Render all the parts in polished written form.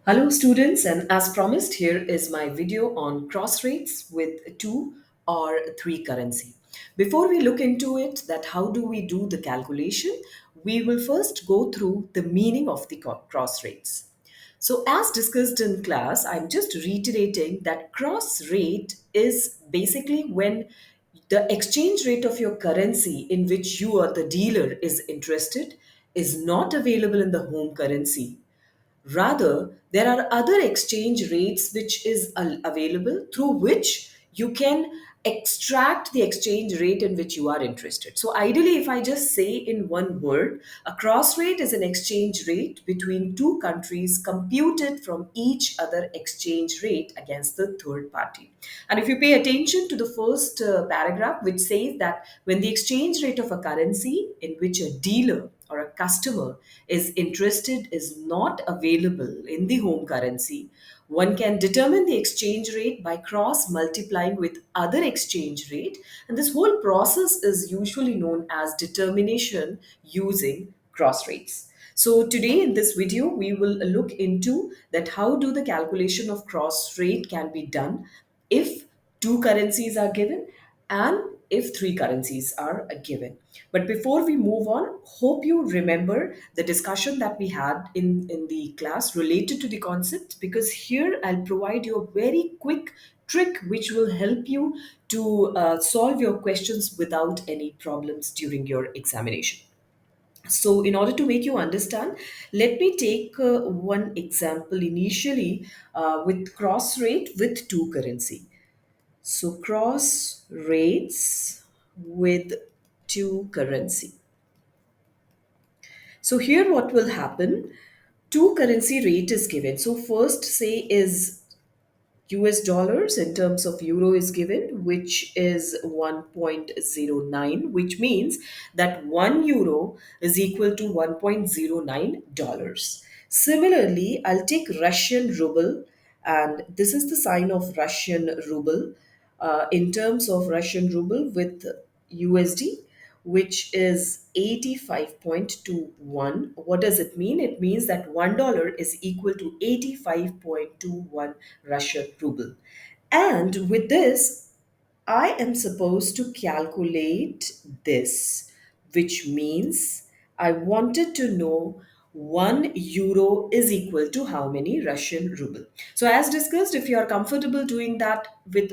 Hello students, and as promised, here is my video on cross rates with two or three currency. Before we look into it, that how do we do the calculation, we will first go through the meaning of the cross rates. So as discussed in class, I'm just reiterating that cross rate is basically when the exchange rate of your currency in which you or the dealer is interested is not available in the home currency. Rather, there are other exchange rates which is available through which you can extract the exchange rate in which you are interested. So ideally, if I just say in one word, a cross rate is an exchange rate between two countries computed from each other exchange rate against the third party. And if you pay attention to the first paragraph, which says that when the exchange rate of a currency in which a dealer or a customer is interested is not available in the home currency, one can determine the exchange rate by cross multiplying with other exchange rate, and this whole process is usually known as determination using cross rates. So today in this video we will look into that how do the calculation of cross rate can be done if two currencies are given and if three currencies are given. But before we move on, hope you remember the discussion that we had in the class related to the concept, because here I'll provide you a very quick trick which will help you to solve your questions without any problems during your examination. So, in order to make you understand, let me take one example initially with cross rate with two currency. So cross rates with two currency. So here what will happen? Two currency rate is given. So first say is US dollars in terms of euro is given, which is 1.09, which means that 1 euro is equal to $1.09. Similarly, I'll take Russian ruble, and this is the sign of Russian ruble in terms of Russian ruble with USD, which is 85.21. What does it mean? It means that $1 is equal to 85.21 Russian ruble. And with this, I am supposed to calculate this, which means I wanted to know 1 euro is equal to how many Russian ruble. So, as discussed, if you are comfortable doing that with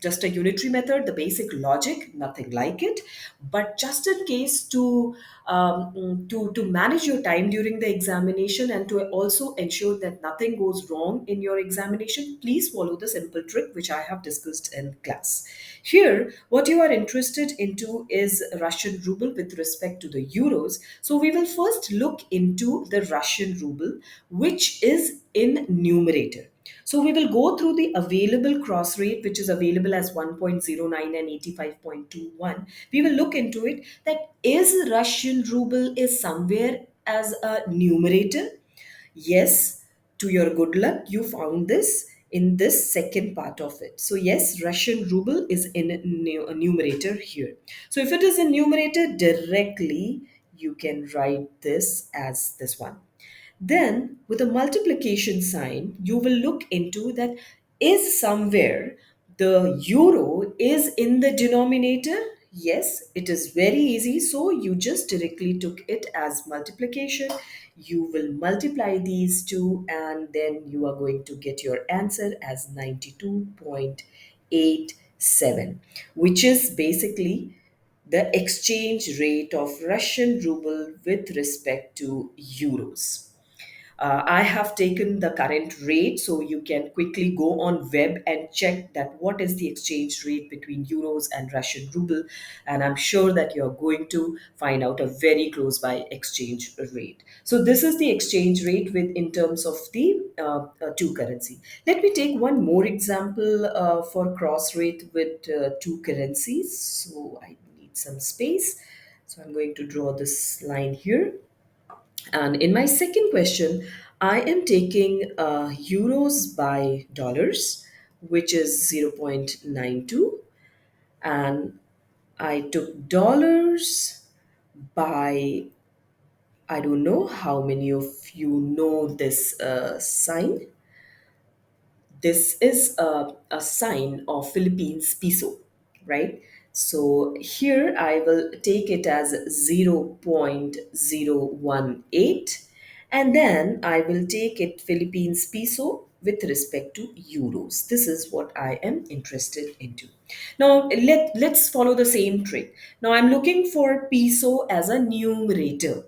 just a unitary method, the basic logic, nothing like it. But just in case to manage your time during the examination and to also ensure that nothing goes wrong in your examination, please follow the simple trick which I have discussed in class. Here, what you are interested into is Russian ruble with respect to the euros. So we will first look into the Russian ruble, which is in numerator. So we will go through the available cross rate, which is available as 1.09 and 85.21. We will look into it that is Russian ruble is somewhere as a numerator. Yes, to your good luck, you found this in this second part of it. So yes, Russian ruble is in a numerator here. So if it is in numerator, directly you can write this as this one. Then, with a multiplication sign, you will look into that is somewhere the euro is in the denominator. Yes, it is very easy. So, you just directly took it as multiplication. You will multiply these two, and then you are going to get your answer as 92.87, which is basically the exchange rate of Russian ruble with respect to euros. I have taken the current rate, so you can quickly go on web and check that what is the exchange rate between euros and Russian ruble, and I'm sure that you're going to find out a very close by exchange rate. So this is the exchange rate with in terms of the two currency. Let me take one more example for cross rate with two currencies. So I need some space. So I'm going to draw this line here. And in my second question, I am taking euros by dollars, which is 0.92. And I took dollars by I don't know how many of you know this sign. This is a sign of Philippines peso, right? So here I will take it as 0.018, and then I will take it Philippines peso with respect to euros. This is what I am interested into. Now let's follow the same trick. Now I'm looking for peso as a numerator.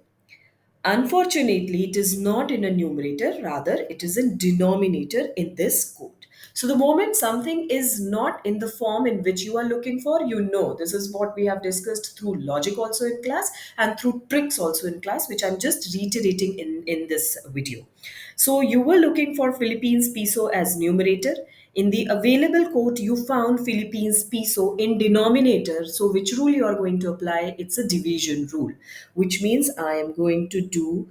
Unfortunately, it is not in a numerator, rather, it is in denominator in this code. So, the moment something is not in the form in which you are looking for, you know this is what we have discussed through logic also in class and through tricks also in class, which I'm just reiterating in this video. So, you were looking for Philippines peso as numerator. In the available code, you found Philippines peso in denominator. So, which rule you are going to apply? It's a division rule, which means I am going to do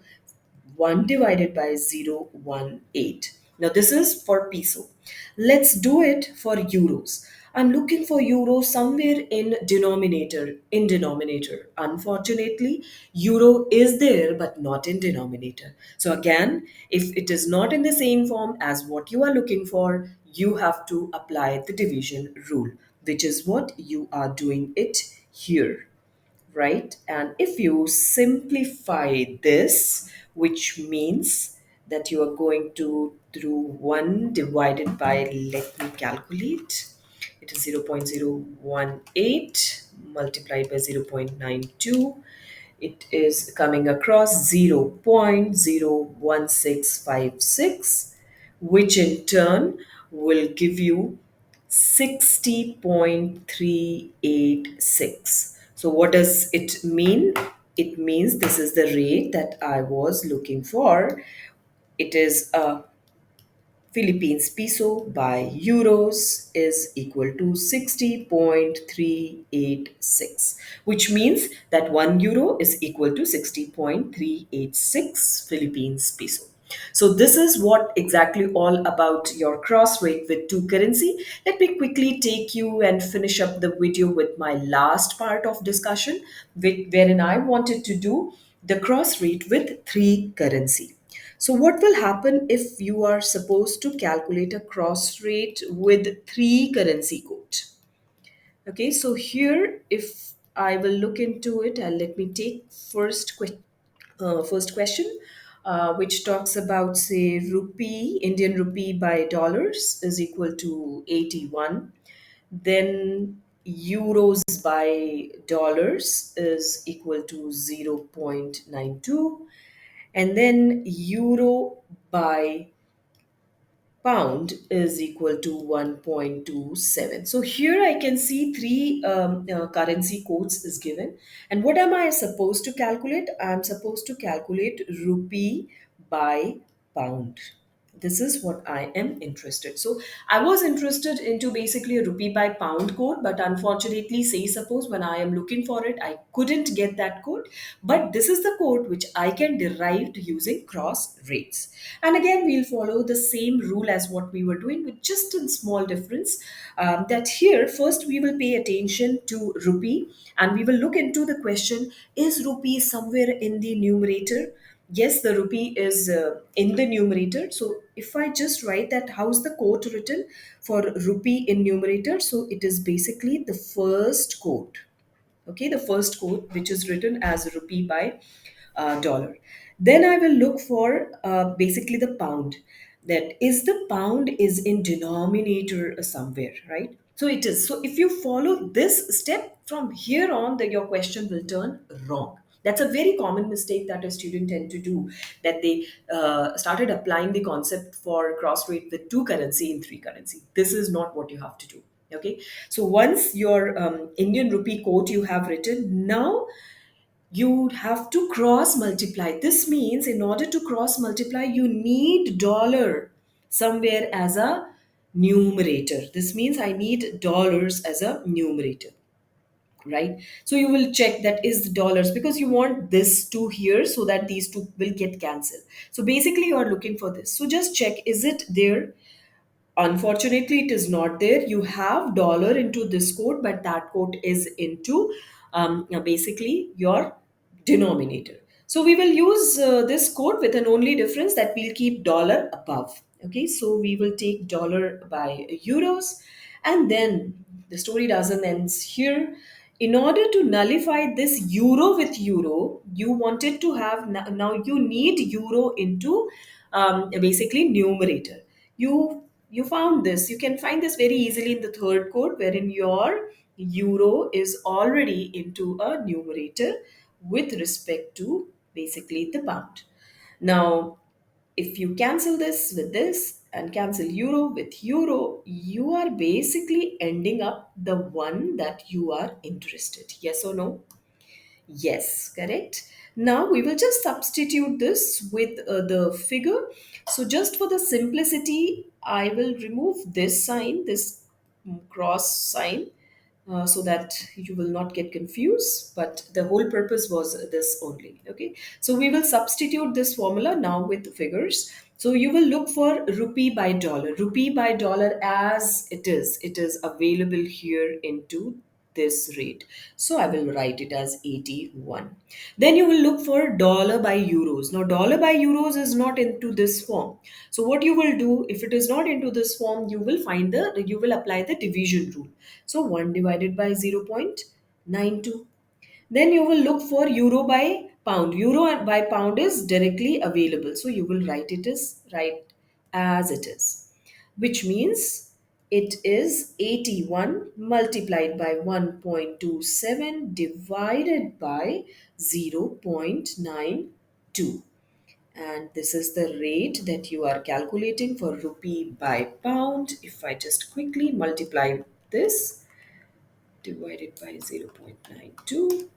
1 divided by 0.18. Now, this is for peso. Let's do it for euros. I'm looking for euro somewhere in denominator. In denominator. Unfortunately, euro is there but not in denominator. So again, if it is not in the same form as what you are looking for, you have to apply the division rule, which is what you are doing it here, right? And if you simplify this, which means that you are going to do 1 divided by, let me calculate, it is 0.018 multiplied by 0.92. It is coming across 0.01656, which in turn will give you 60.386. So, what does it mean? It means this is the rate that I was looking for. It is a Philippines peso by euros is equal to 60.386, which means that 1 euro is equal to 60.386 Philippines peso. So this is what exactly all about your cross rate with two currency. Let me quickly take you and finish up the video with my last part of discussion, wherein I wanted to do the cross rate with three currency. So, what will happen if you are supposed to calculate a cross rate with three currency code? Okay, so here, if I will look into it, and let me take first question, which talks about, say, rupee, Indian rupee by dollars is equal to 81. Then euros by dollars is equal to 0.92, and then euro by pound is equal to 1.27. So here I can see three currency codes is given. And what am I supposed to calculate? I'm supposed to calculate rupee by pound. This is what I am interested. So I was interested into basically a rupee by pound code, but unfortunately, say suppose when I am looking for it, I couldn't get that code. But this is the code which I can derive using cross rates. And again, we'll follow the same rule as what we were doing with just a small difference. That here, first we will pay attention to rupee and we will look into the question, is rupee somewhere in the numerator? Yes, the rupee is in the numerator. So if I just write that, how's the code written for rupee in numerator? So it is basically the first code. Okay, the first code which is written as rupee by dollar. Then I will look for basically the pound. That is, the pound is in denominator somewhere, right? So it is. So if you follow this step from here on, your question will turn wrong. That's a very common mistake that a student tend to do. That they started applying the concept for cross rate with two currency in three currency. This is not what you have to do. Okay. So once your Indian rupee quote you have written, now you have to cross multiply. This means in order to cross multiply, you need dollar somewhere as a numerator. This means I need dollars as a numerator, right? So you will check that is the dollars because you want this two here so that these two will get cancelled. So basically you are looking for this. So just check, is it there? Unfortunately, it is not there. You have dollar into this code, but that code is into basically your denominator. So we will use this code with an only difference that we'll keep dollar above. Okay, so we will take dollar by euros, and then the story doesn't end here. In order to nullify this euro with euro, you wanted to have now you need euro into basically numerator. You found this. You can find this very easily in the third code, wherein your euro is already into a numerator with respect to basically the pound. Now, if you cancel this with this and cancel euro with euro, you are basically ending up the one that you are interested. Yes or no? Yes, correct. Now we will just substitute this with the figure. So just for the simplicity, I will remove this sign, this cross sign, so that you will not get confused. But the whole purpose was this only. Okay. So we will substitute this formula now with figures. So you will look for rupee by dollar. Rupee by dollar as it is. It is available here into this rate. So I will write it as 81. Then you will look for dollar by euros. Now dollar by euros is not into this form. So what you will do, if it is not into this form, you will apply the division rule. So 1 divided by 0.92. Then you will look for euro by pound. Euro by pound is directly available. So you will write it as it is, which means it is 81 multiplied by 1.27 divided by 0.92. And this is the rate that you are calculating for rupee by pound. If I just quickly multiply this divided by 0.92,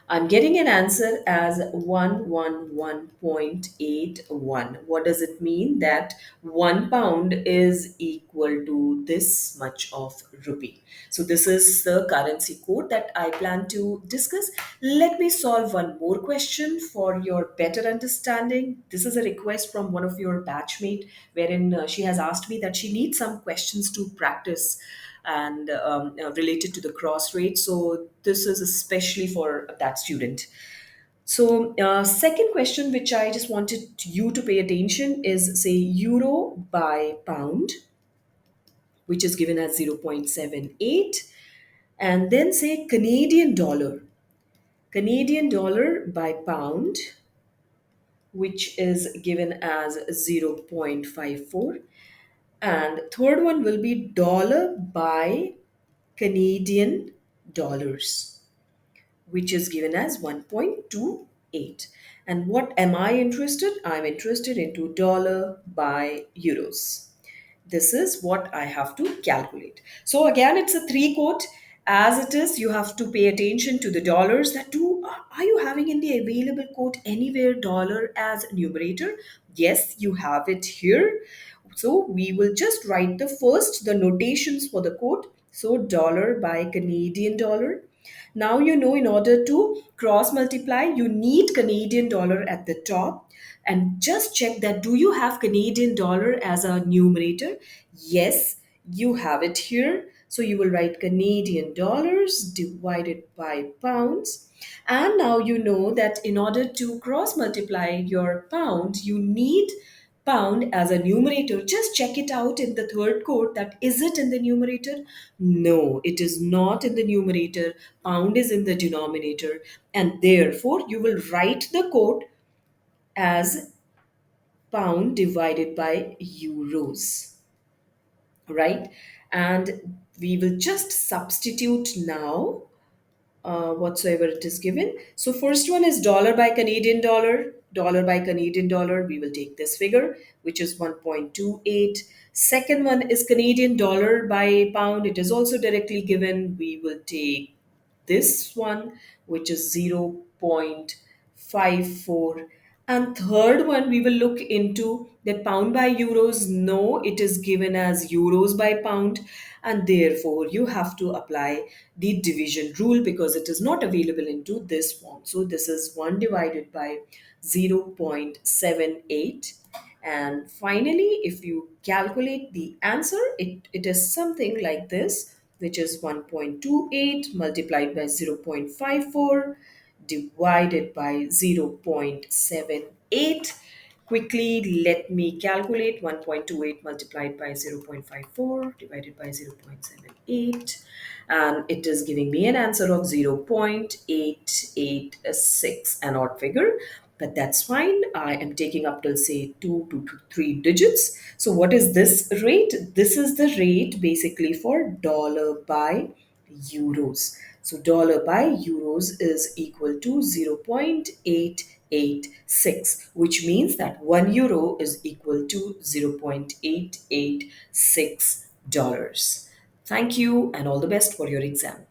I'm getting an answer as 111.81. What does it mean? That 1 pound is equal to this much of rupee. So, this is the currency code that I plan to discuss. Let me solve one more question for your better understanding. This is a request from one of your batchmate, wherein she has asked me that she needs some questions to practice and related to the cross rate. So this is especially for that student. So second question, which I just wanted you to pay attention, is say euro by pound, which is given as 0.78, and then say Canadian dollar by pound, which is given as 0.54, and third one will be dollar by Canadian dollars, which is given as 1.28. And what am I interested? I'm interested into dollar by euros. This is what I have to calculate. So again, it's a three quote. As it is, you have to pay attention to the dollars. That too, are you having in the available quote anywhere dollar as numerator? Yes, you have it here. So we will just write the notations for the quote. So dollar by Canadian dollar. Now you know, in order to cross multiply, you need Canadian dollar at the top. And just check that, do you have Canadian dollar as a numerator? Yes, you have it here. So you will write Canadian dollars divided by pounds. And now you know that in order to cross multiply your pound, you need pound as a numerator. Just check it out in the third quote, that is it in the numerator? No, it is not in the numerator. Pound is in the denominator, and therefore you will write the quote as pound divided by euros, right? And we will just substitute now whatsoever it is given. So first one is dollar by Canadian dollar, dollar by Canadian dollar. We will take this figure, which is 1.28. Second one is Canadian dollar by pound. It is also directly given. We will take this one, which is 0.54. And third one, we will look into that pound by euros. No, it is given as euros by pound, and therefore you have to apply the division rule because it is not available into this form. So this is 1 divided by 0.78. And finally, if you calculate the answer, it is something like this, which is 1.28 multiplied by 0.54 divided by 0.78. Quickly, let me calculate 1.28 multiplied by 0.54 divided by 0.78. And it is giving me an answer of 0.886, an odd figure. But that's fine. I am taking up till say two to three digits. So what is this rate? This is the rate basically for dollar by euros. So dollar by euros is equal to 0.886, which means that 1 euro is equal to 0.886 dollars. Thank you and all the best for your exam.